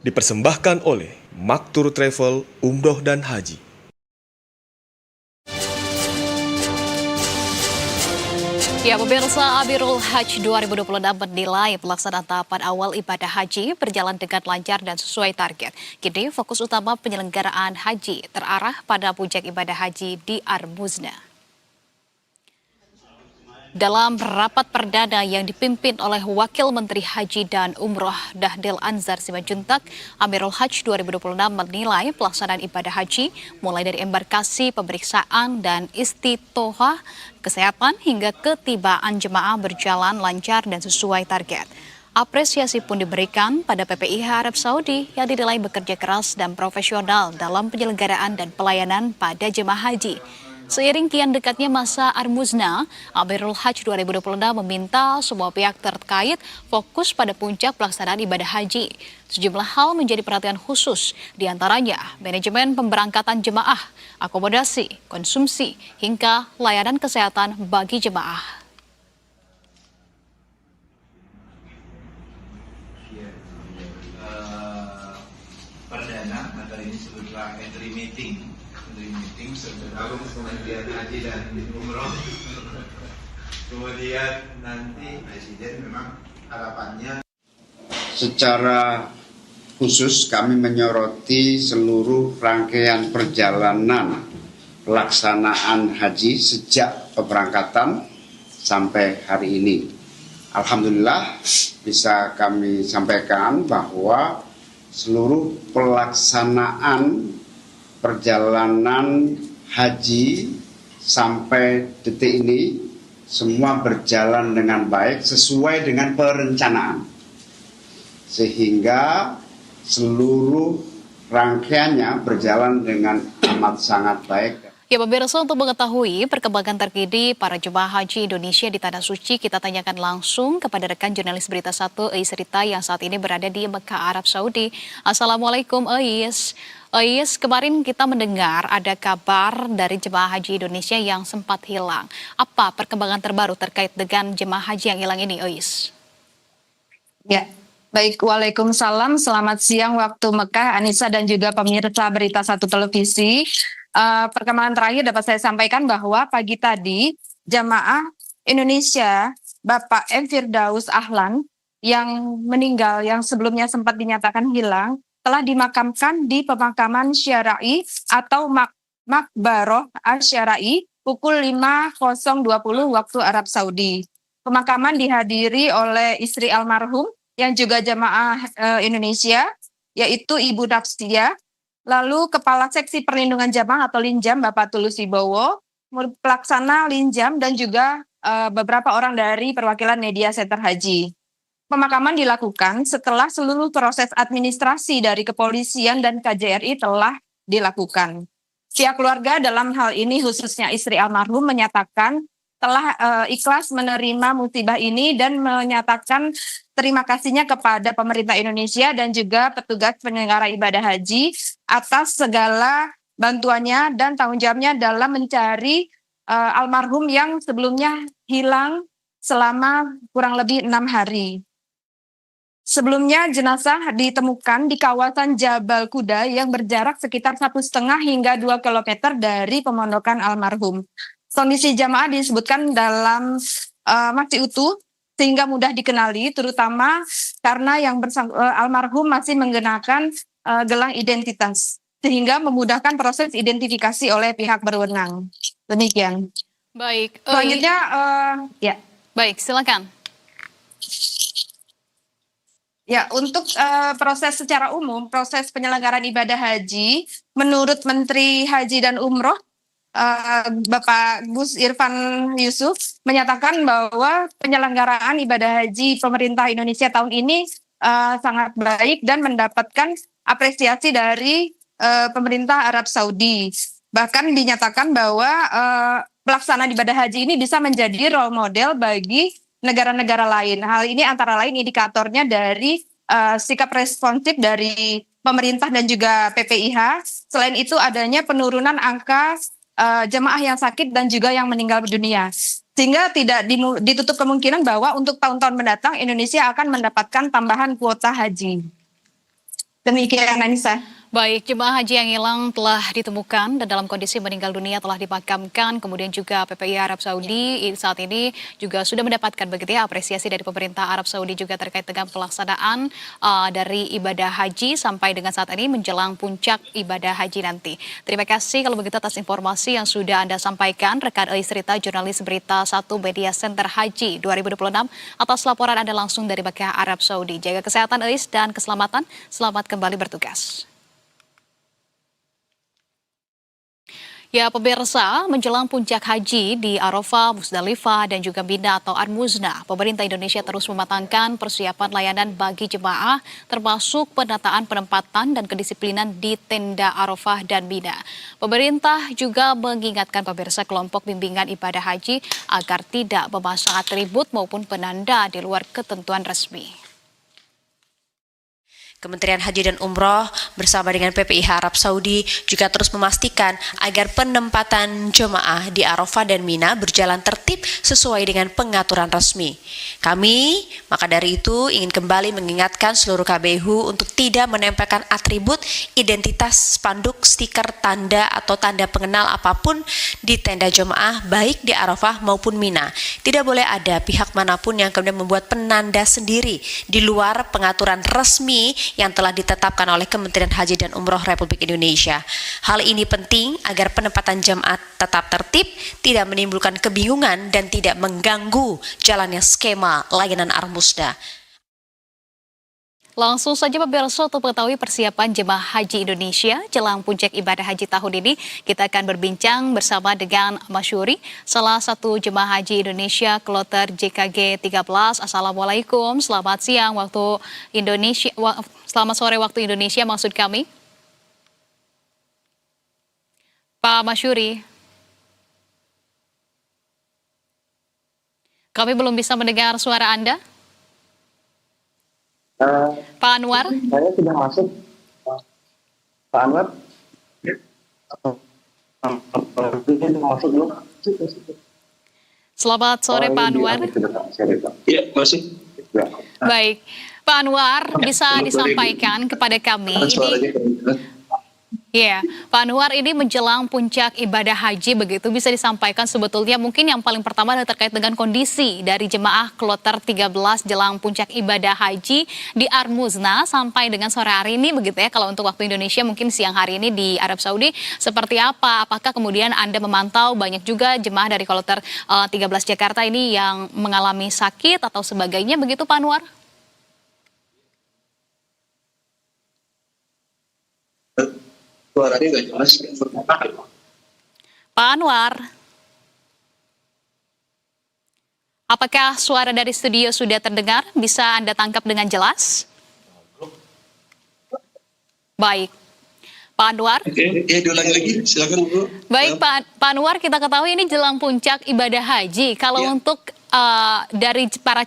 Dipersembahkan oleh Maktur Travel, Umroh dan Haji. Ya, pemirsa, Amirul Hajj 2026 menilai pelaksanaan tahapan awal ibadah haji berjalan dengan lancar dan sesuai target. Kini fokus utama penyelenggaraan haji terarah pada puncak ibadah haji di Ar-Muzna. Dalam rapat perdana yang dipimpin oleh Wakil Menteri Haji dan Umroh Dahdil Anzar Simanjuntak, Amirul Hajj 2026 menilai pelaksanaan ibadah haji mulai dari embarkasi, pemeriksaan, dan istitohah, kesehatan hingga ketibaan jemaah berjalan lancar dan sesuai target. Apresiasi pun diberikan pada PPIH Arab Saudi yang dinilai bekerja keras dan profesional dalam penyelenggaraan dan pelayanan pada jemaah haji. Seiring kian dekatnya masa Ar-Muzna, Amirul Hajj 2026 meminta semua pihak terkait fokus pada puncak pelaksanaan ibadah haji. Sejumlah hal menjadi perhatian khusus, diantaranya manajemen pemberangkatan jemaah, akomodasi, konsumsi, hingga layanan kesehatan bagi jemaah. Perdana atau ini sebutlah entry meeting sebelum kemudian haji dan umroh. Kemudian nanti presiden memang harapannya secara khusus kami menyoroti seluruh rangkaian perjalanan pelaksanaan haji sejak keberangkatan sampai hari ini. Alhamdulillah bisa kami sampaikan bahwa seluruh pelaksanaan perjalanan haji sampai detik ini semua berjalan dengan baik sesuai dengan perencanaan, sehingga seluruh rangkaiannya berjalan dengan amat sangat baik. Ya, pemirsa, untuk mengetahui perkembangan terkini para jemaah haji Indonesia di Tanah Suci, kita tanyakan langsung kepada rekan jurnalis Berita 1 Eis Rita yang saat ini berada di Mekah, Arab Saudi. Assalamualaikum Eis. Eis, kemarin kita mendengar ada kabar dari jemaah haji Indonesia yang sempat hilang. Apa perkembangan terbaru terkait dengan jemaah haji yang hilang ini, Eis? Ya, baik. Waalaikumsalam. Selamat siang waktu Mekah, Anissa dan juga pemirsa Berita 1 Televisi. Perkembangan terakhir dapat saya sampaikan bahwa pagi tadi jamaah Indonesia Bapak M. Firdaus Ahlan yang meninggal, yang sebelumnya sempat dinyatakan hilang, telah dimakamkan di pemakaman Syara'i atau Makbaroh Asy-Syara'i pukul 5.020 waktu Arab Saudi. Pemakaman dihadiri oleh istri almarhum yang juga jamaah Indonesia, yaitu Ibu Nafsia, lalu Kepala Seksi Perlindungan Jamaah atau Linjam Bapak Tulus Wibowo, pelaksana Linjam, dan juga beberapa orang dari perwakilan media center haji. Pemakaman dilakukan setelah seluruh proses administrasi dari kepolisian dan KJRI telah dilakukan. Pihak keluarga dalam hal ini khususnya istri almarhum menyatakan telah ikhlas menerima musibah ini dan menyatakan terima kasihnya kepada pemerintah Indonesia dan juga petugas penyelenggara ibadah haji atas segala bantuannya dan tanggung jawabnya dalam mencari almarhum yang sebelumnya hilang selama kurang lebih 6 hari. Sebelumnya jenazah ditemukan di kawasan Jabal Kuda yang berjarak sekitar 1,5 hingga 2 kilometer dari pemondokan almarhum. Kondisi jamaah disebutkan dalam masih utuh sehingga mudah dikenali, terutama karena yang almarhum masih menggunakan gelang identitas, sehingga memudahkan proses identifikasi oleh pihak berwenang. Demikian. Baik. Selanjutnya, ya. Baik, silakan. Ya, untuk proses secara umum, proses penyelenggaraan ibadah haji, menurut Menteri Haji dan Umroh, Bapak Gus Irfan Yusuf menyatakan bahwa penyelenggaraan ibadah haji pemerintah Indonesia tahun ini sangat baik dan mendapatkan apresiasi dari pemerintah Arab Saudi. Bahkan dinyatakan bahwa pelaksanaan ibadah haji ini bisa menjadi role model bagi negara-negara lain. Hal ini antara lain indikatornya dari sikap responsif dari pemerintah dan juga PPIH. Selain itu adanya penurunan angka jemaah yang sakit dan juga yang meninggal dunia. Sehingga tidak ditutup kemungkinan bahwa untuk tahun-tahun mendatang Indonesia akan mendapatkan tambahan kuota haji. Demikian Anissa. Baik, jemaah haji yang hilang telah ditemukan dan dalam kondisi meninggal dunia telah dimakamkan. Kemudian juga PPI Arab Saudi saat ini juga sudah mendapatkan begitu ya apresiasi dari pemerintah Arab Saudi juga terkait dengan pelaksanaan dari ibadah haji sampai dengan saat ini menjelang puncak ibadah haji nanti. Terima kasih kalau begitu atas informasi yang sudah Anda sampaikan rekan Eis Rita, jurnalis berita 1 Media Center Haji 2026 atas laporan Anda langsung dari Mekah Arab Saudi. Jaga kesehatan Eis dan keselamatan. Selamat kembali bertugas. Ya pemirsa, menjelang puncak haji di Arafah, Musdalifah, dan juga Mina atau Ar-Muznah, pemerintah Indonesia terus mematangkan persiapan layanan bagi jemaah, termasuk penataan penempatan dan kedisiplinan di tenda Arafah dan Mina. Pemerintah juga mengingatkan pemirsa kelompok bimbingan ibadah haji agar tidak memasang atribut maupun penanda di luar ketentuan resmi. Kementerian Haji dan Umroh bersama dengan PPIH Arab Saudi juga terus memastikan agar penempatan jemaah di Arafah dan Mina berjalan tertib sesuai dengan pengaturan resmi. Kami, maka dari itu, ingin kembali mengingatkan seluruh KBU untuk tidak menempelkan atribut, identitas, spanduk, stiker, tanda, atau tanda pengenal apapun di tenda jemaah baik di Arafah maupun Mina. Tidak boleh ada pihak manapun yang kemudian membuat penanda sendiri di luar pengaturan resmi yang telah ditetapkan oleh Kementerian Haji dan Umroh Republik Indonesia. Hal ini penting agar penempatan jemaah tetap tertib, tidak menimbulkan kebingungan dan tidak mengganggu jalannya skema layanan Ar-Muznah. Langsung saja pemirsa untuk mengetahui persiapan jemaah haji Indonesia jelang puncak ibadah haji tahun ini, kita akan berbincang bersama dengan Mas Yuri, salah satu jemaah haji Indonesia kloter JKG 13. Assalamualaikum, selamat siang waktu Indonesia, selamat sore waktu Indonesia maksud kami. Pak Mas Yuri, kami belum bisa mendengar suara Anda. Pak Anwar? Saya sudah masuk. Pak Anwar? Masuk belum? Selamat sore Pak Anwar. Iya, masuk. Baik, Pak Anwar bisa disampaikan kepada kami ini. Ya, Pak Anwar, ini menjelang puncak ibadah haji begitu bisa disampaikan sebetulnya mungkin yang paling pertama adalah terkait dengan kondisi dari jemaah kloter 13 jelang puncak ibadah haji di Ar-Muznah sampai dengan sore hari ini begitu ya. Kalau untuk waktu Indonesia mungkin siang hari ini di Arab Saudi seperti apa? Apakah kemudian Anda memantau banyak juga jemaah dari kloter 13 Jakarta ini yang mengalami sakit atau sebagainya begitu Pak Anwar? Suaranya nggak jelas. Pak Anwar, apakah suara dari studio sudah terdengar? Bisa Anda tangkap dengan jelas? Baik. Pak Anwar? Oke, ya diulangi lagi, silakan Bu. Baik Pak Anwar, kita ketahui ini jelang puncak ibadah haji. Kalau untuk dari para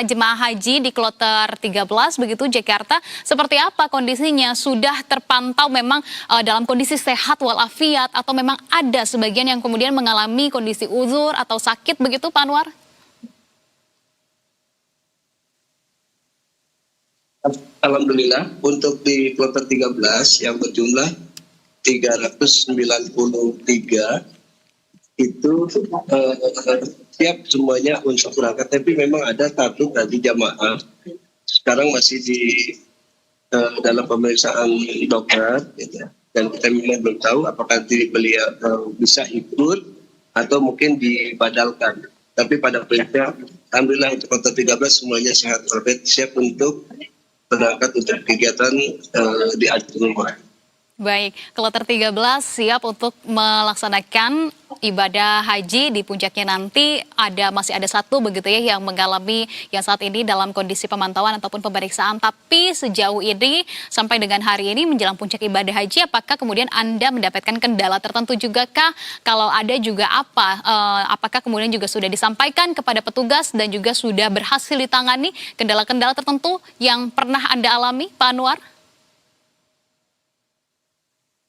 jemaah haji di kloter 13 begitu Jakarta, seperti apa kondisinya? Sudah terpantau memang dalam kondisi sehat walafiat atau memang ada sebagian yang kemudian mengalami kondisi uzur atau sakit begitu Pak Anwar? Alhamdulillah untuk di kloter 13 yang berjumlah 393 itu siap semuanya untuk berangkat, tapi memang ada satu tadi jamaah sekarang masih di dalam pemeriksaan dokter gitu. Dan kita memang belum tahu apakah beliau bisa ikut atau mungkin dibadalkan, tapi pada prinsipnya alhamdulillah untuk kloter 13 semuanya sehat walafiat, siap untuk berangkat untuk kegiatan di Ar-Muznah. Baik, kloter 13 siap untuk melaksanakan ibadah haji di puncaknya nanti. Masih ada satu begitu ya yang mengalami yang saat ini dalam kondisi pemantauan ataupun pemeriksaan. Tapi sejauh ini sampai dengan hari ini menjelang puncak ibadah haji, apakah kemudian Anda mendapatkan kendala tertentu juga kah? Kalau ada juga apa? Apakah kemudian juga sudah disampaikan kepada petugas dan juga sudah berhasil ditangani kendala-kendala tertentu yang pernah Anda alami, Pak Anwar?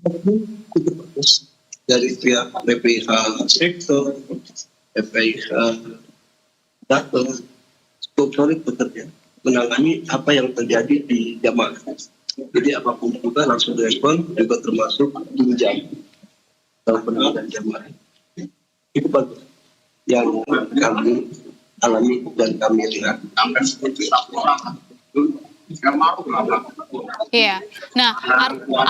Cukup bagus dari pihak PPIH sektor, PPIH data, cukup solid bekerja menangani apa yang terjadi di jamaah. Jadi apapun juga langsung direspon, juga termasuk tunjang dalam penanganan jamaah. Itu bagus yang kami alami dan kami lihat. Iya. Nah,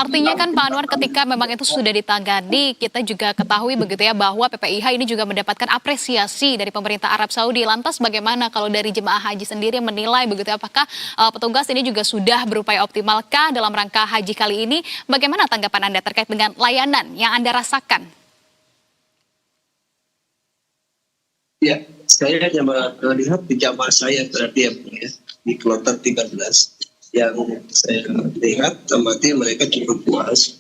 artinya kan Pak Anwar ketika memang itu sudah ditangani, kita juga ketahui begitu ya bahwa PPIH ini juga mendapatkan apresiasi dari pemerintah Arab Saudi. Lantas bagaimana kalau dari jemaah haji sendiri menilai begitu ya, apakah petugas ini juga sudah berupaya optimalkah dalam rangka haji kali ini? Bagaimana tanggapan Anda terkait dengan layanan yang Anda rasakan? Ya, saya hanya melihat di jamaah saya berarti ya, di kloter 13 yang saya lihat amati mereka cukup puas.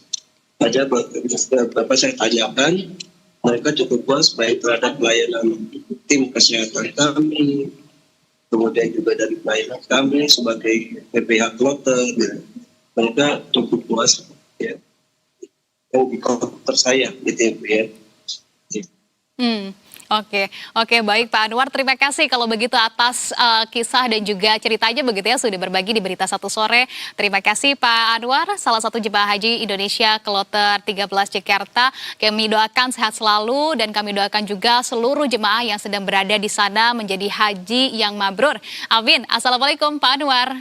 Aja beberapa saya tanyakan, mereka cukup puas baik terhadap pelayanan tim kesehatan kami, kemudian juga dari pelayanan kami sebagai PPH kloter, ya. Mereka cukup puas ya. Yang di kloter saya gitu ya. Oke, baik Pak Anwar, terima kasih kalau begitu atas kisah dan juga ceritanya begitu ya sudah berbagi di Berita Satu Sore. Terima kasih Pak Anwar, salah satu jemaah haji Indonesia Kloter 13 Jakarta. Kami doakan sehat selalu dan kami doakan juga seluruh jemaah yang sedang berada di sana menjadi haji yang mabrur. Amin. Assalamualaikum Pak Anwar.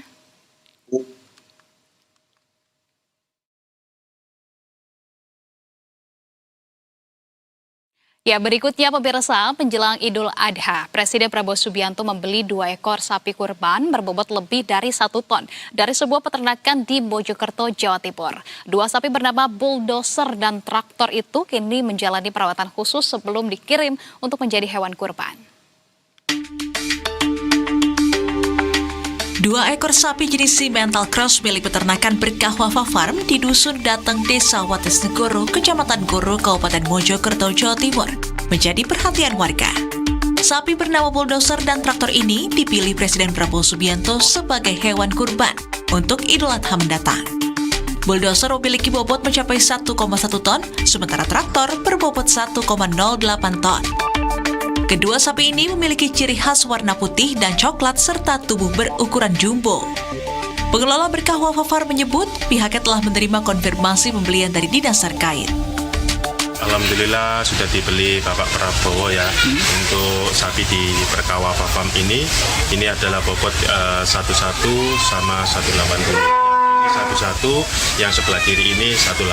Ya, berikutnya pemirsa, menjelang Idul Adha, Presiden Prabowo Subianto membeli 2 ekor sapi kurban berbobot lebih dari 1 ton dari sebuah peternakan di Mojokerto, Jawa Timur. 2 sapi bernama bulldozer dan traktor itu kini menjalani perawatan khusus sebelum dikirim untuk menjadi hewan kurban. 2 ekor sapi jenis Simmental Cross milik peternakan Berkah Wafa Farm di Dusun Dateng, Desa Watesnegoro, Kecamatan Goro, Kabupaten Mojokerto, Jawa Timur, menjadi perhatian warga. Sapi bernama bulldozer dan traktor ini dipilih Presiden Prabowo Subianto sebagai hewan kurban untuk Idul Adha mendatang. Bulldozer memiliki bobot mencapai 1,1 ton, sementara traktor berbobot 1,08 ton. Kedua sapi ini memiliki ciri khas warna putih dan coklat serta tubuh berukuran jumbo. Pengelola Berkah Wafa Farm menyebut pihaknya telah menerima konfirmasi pembelian dari dinas terkait. Alhamdulillah sudah dibeli Bapak Prabowo ya untuk sapi di Berkah Wafa Farm ini. Ini adalah bobot 11 sama 180. Satu yang sebelah kiri ini 180.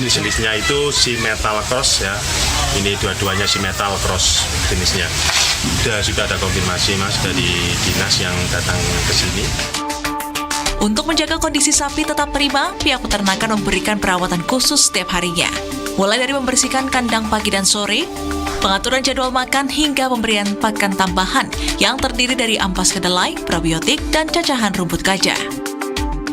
Jenisnya itu Simmental Cross ya. Ini dua-duanya Simmental Cross jenisnya. Sudah ada konfirmasi Mas dari dinas yang datang ke sini. Untuk menjaga kondisi sapi tetap prima, pihak peternakan memberikan perawatan khusus setiap harinya. Mulai dari membersihkan kandang pagi dan sore, pengaturan jadwal makan hingga pemberian pakan tambahan yang terdiri dari ampas kedelai, probiotik, dan cacahan rumput gajah.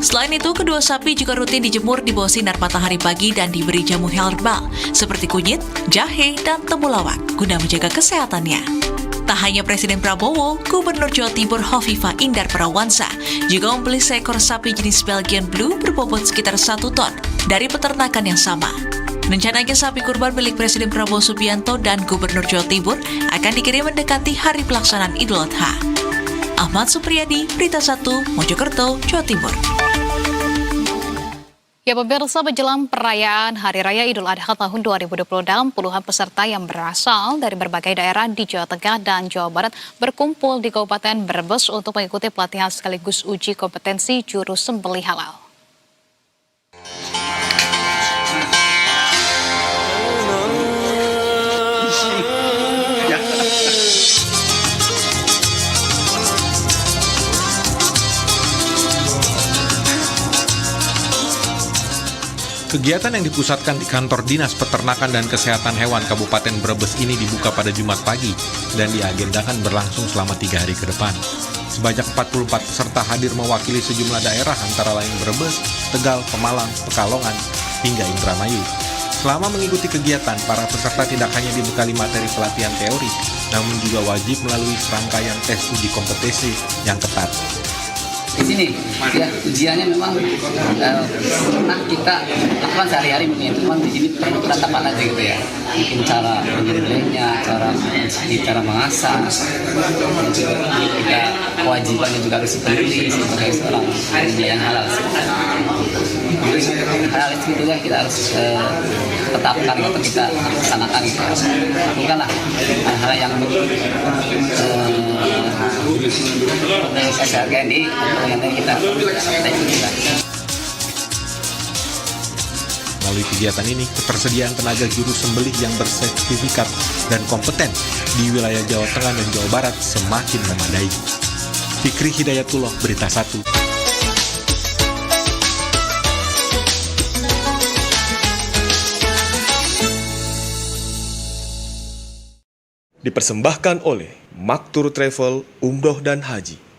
Selain itu, kedua sapi juga rutin dijemur di bawah sinar matahari pagi dan diberi jamu herbal seperti kunyit, jahe, dan temulawak guna menjaga kesehatannya. Tak hanya Presiden Prabowo, Gubernur Jawa Timur Hovifah Indar Parawansa juga membeli seekor sapi jenis Belgian Blue berbobot sekitar 1 ton dari peternakan yang sama. Rencananya sapi kurban milik Presiden Prabowo Subianto dan Gubernur Jawa Timur akan dikirim mendekati hari pelaksanaan Idul Adha. Ahmad Supriyadi, Berita 1, Mojokerto, Jawa Timur. Ya pemirsa, menjelang perayaan Hari Raya Idul Adha tahun 2026, puluhan peserta yang berasal dari berbagai daerah di Jawa Tengah dan Jawa Barat berkumpul di Kabupaten Brebes untuk mengikuti pelatihan sekaligus uji kompetensi juru sembelih halal. Kegiatan yang dipusatkan di kantor Dinas Peternakan dan Kesehatan Hewan Kabupaten Brebes ini dibuka pada Jumat pagi dan diagendakan berlangsung selama 3 hari ke depan. Sebanyak 44 peserta hadir mewakili sejumlah daerah antara lain Brebes, Tegal, Pemalang, Pekalongan, hingga Indramayu. Selama mengikuti kegiatan, para peserta tidak hanya dibekali materi pelatihan teori, namun juga wajib melalui serangkaian tes uji kompetensi yang ketat. di sini ya ujiannya memang pernah kita lakukan sehari-hari mungkin, cuma di sini perlu penetapan aja gitu ya, mungkin cara menyembelihnya, cara mengasah, dan juga kita kewajibannya juga harus dipenuhi sebagai seorang penyembelih yang halal. Hal itu yang kita harus tetapkan atau kita laksanakan gitu. Bukanlah hal-hal yang saya hargai di yang kita ikuti. Melalui kegiatan ini, ketersediaan tenaga juru sembelih yang bersertifikat dan kompeten di wilayah Jawa Tengah dan Jawa Barat semakin memadai. Fikri Hidayatullah, Berita 1. Dipersembahkan oleh Maktur Travel Umroh dan Haji.